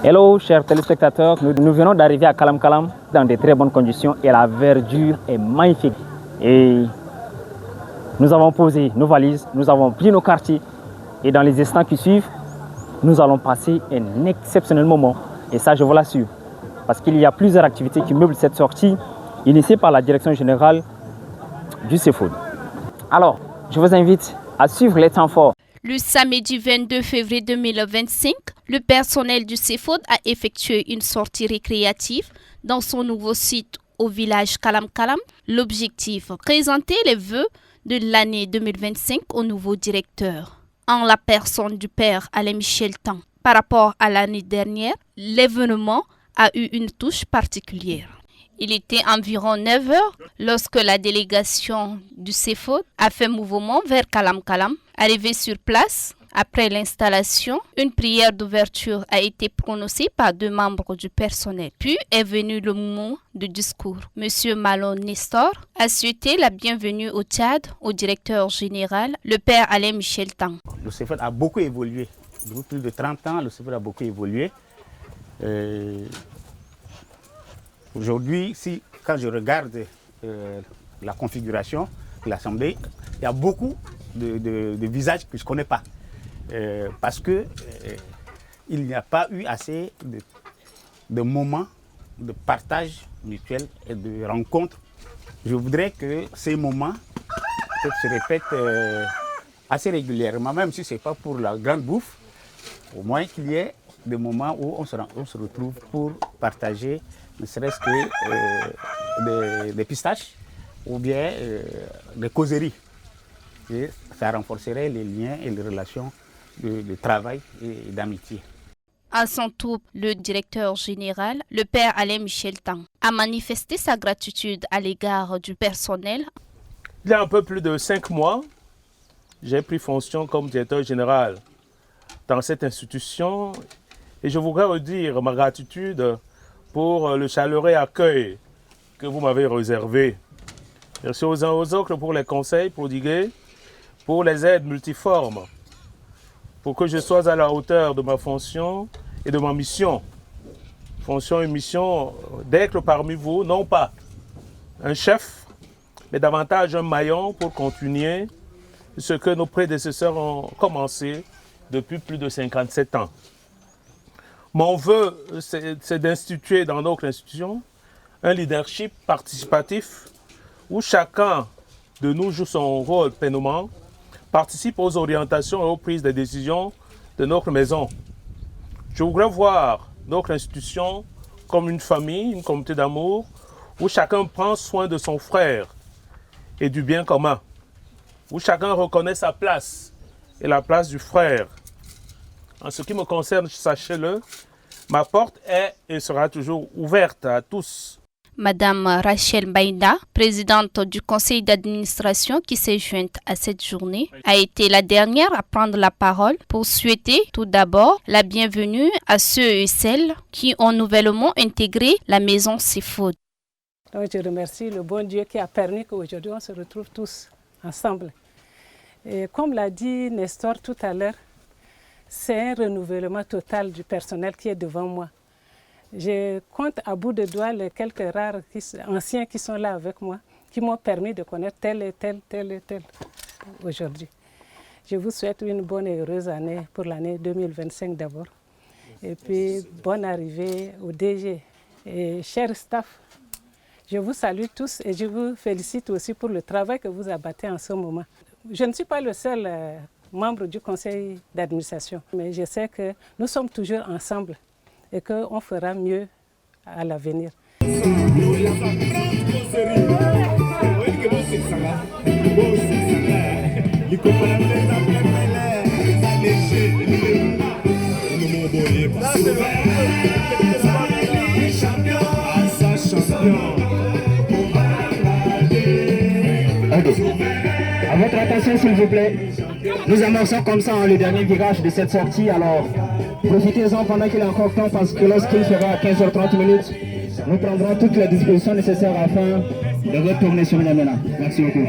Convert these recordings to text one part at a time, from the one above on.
Hello chers téléspectateurs, nous venons d'arriver à Kalam Kalam dans de très bonnes conditions et la verdure est magnifique. Et nous avons posé nos valises, nous avons pris nos quartiers et dans les instants qui suivent, nous allons passer un exceptionnel moment. Et ça je vous l'assure, parce qu'il y a plusieurs activités qui meublent cette sortie initiée par la direction générale du CEFOD. Alors, je vous invite à suivre les temps forts. Le samedi 22 février 2025, le personnel du CEFOD a effectué une sortie récréative dans son nouveau site au village Kalam Kalam. L'objectif, présenter les vœux de l'année 2025 au nouveau directeur. En la personne du père Alain Michel Tan. Par rapport à l'année dernière, l'événement a eu une touche particulière. Il était environ 9 heures lorsque la délégation du CEFOD a fait mouvement vers Kalam Kalam. Arrivé sur place, après l'installation, une prière d'ouverture a été prononcée par 2 membres du personnel. Puis est venu le moment du discours. Monsieur Malon Nestor a souhaité la bienvenue au Tchad au directeur général, le père Alain Michel Tan. Le CEFOD a beaucoup évolué. Depuis plus de 30 ans, le CEFOD a beaucoup évolué. Aujourd'hui, quand je regarde la configuration de l'Assemblée, il y a beaucoup de visages que je ne connais pas. Parce qu'il n'y a pas eu assez de moments de partage mutuel et de rencontres. Je voudrais que ces moments se répètent assez régulièrement, même si ce n'est pas pour la grande bouffe, au moins qu'il y ait des moments où on se retrouve pour partager ne serait-ce que des pistaches ou bien des causeries. Et ça renforcerait les liens et les relations de travail et d'amitié. À son tour, le directeur général, le père Alain Michel Tan, a manifesté sa gratitude à l'égard du personnel. Il y a un peu plus de 5 mois, j'ai pris fonction comme directeur général dans cette institution et je voudrais redire ma gratitude pour le chaleureux accueil que vous m'avez réservé. Merci aux uns aux autres pour les conseils prodigués, pour les aides multiformes, pour que je sois à la hauteur de ma fonction et de ma mission. Fonction et mission d'être parmi vous, non pas un chef, mais davantage un maillon pour continuer ce que nos prédécesseurs ont commencé depuis plus de 57 ans. Mon vœu, c'est d'instituer dans notre institution un leadership participatif où chacun de nous joue son rôle pleinement, participe aux orientations et aux prises de décisions de notre maison. Je voudrais voir notre institution comme une famille, une communauté d'amour, où chacun prend soin de son frère et du bien commun, où chacun reconnaît sa place et la place du frère. En ce qui me concerne, sachez-le, ma porte est et sera toujours ouverte à tous. Madame Rachel Baïda, présidente du conseil d'administration qui s'est jointe à cette journée, a été la dernière à prendre la parole pour souhaiter tout d'abord la bienvenue à ceux et celles qui ont nouvellement intégré la maison Seafood. Donc je remercie le bon Dieu qui a permis qu'aujourd'hui on se retrouve tous ensemble. Et comme l'a dit Nestor tout à l'heure, c'est un renouvellement total du personnel qui est devant moi. Je compte à bout de doigts les quelques rares anciens qui sont là avec moi, qui m'ont permis de connaître tel et tel aujourd'hui. Je vous souhaite une bonne et heureuse année pour l'année 2025 d'abord. Et puis bonne arrivée au DG. Et cher staff, je vous salue tous et je vous félicite aussi pour le travail que vous abattez en ce moment. Je ne suis pas le seul membre du conseil d'administration, mais je sais que nous sommes toujours ensemble et qu'on fera mieux à l'avenir. À votre attention s'il vous plaît, nous amorçons comme ça le dernier virage de cette sortie, alors profitez-en pendant qu'il est encore temps parce que lorsqu'il sera à 15h30 minutes, nous prendrons toutes les dispositions nécessaires afin de retourner sur N'Djamena. Merci beaucoup.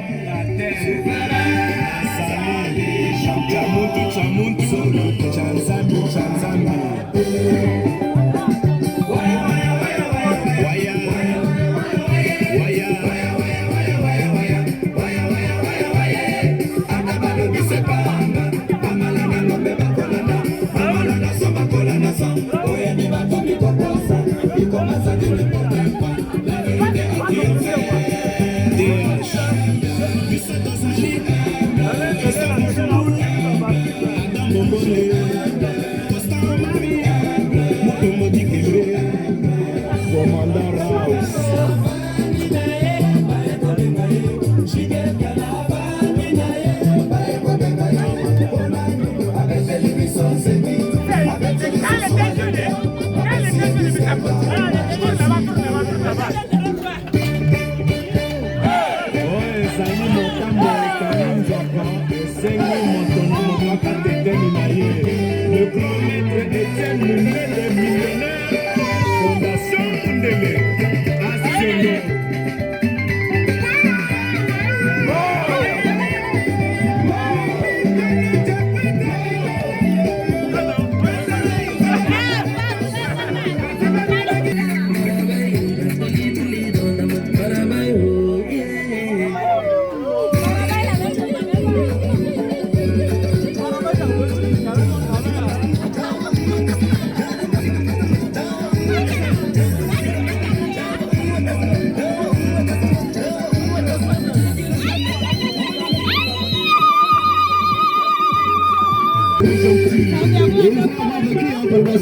Le grand maître Étienne Moulin, le millionnaire, Fondation Ndélé, actionnaire.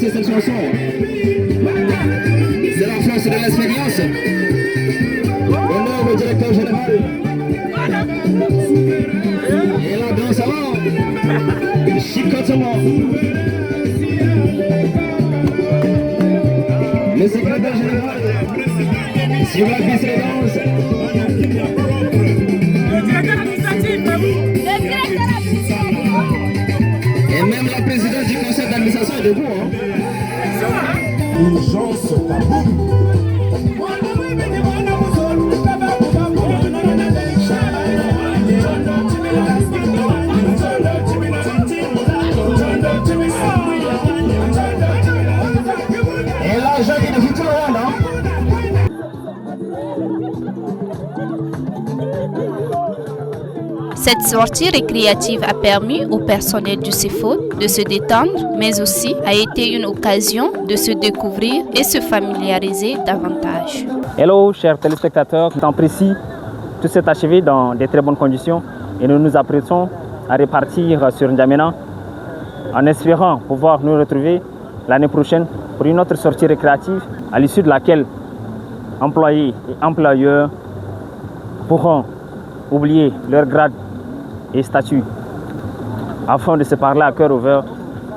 Cette chanson, c'est la force de l'expérience. Honneur au directeur général. Et la danse avant, chicotement. Le secrétaire général, sur la piste de danse. Et même la présidente du conseil d'administration est debout. Urgence tabou. Et l'argent qui ne fait tout le monde, hein? Cette sortie récréative a permis au personnel du Seafood de se détendre, mais aussi a été une occasion de se découvrir et se familiariser davantage. Hello chers téléspectateurs, temps précis, tout s'est achevé dans de très bonnes conditions et nous nous apprêtons à repartir sur N'Djamena en espérant pouvoir nous retrouver l'année prochaine pour une autre sortie récréative à l'issue de laquelle employés et employeurs pourront oublier leur grade et statut afin de se parler à cœur ouvert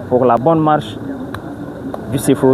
pour la bonne marche du CFOD.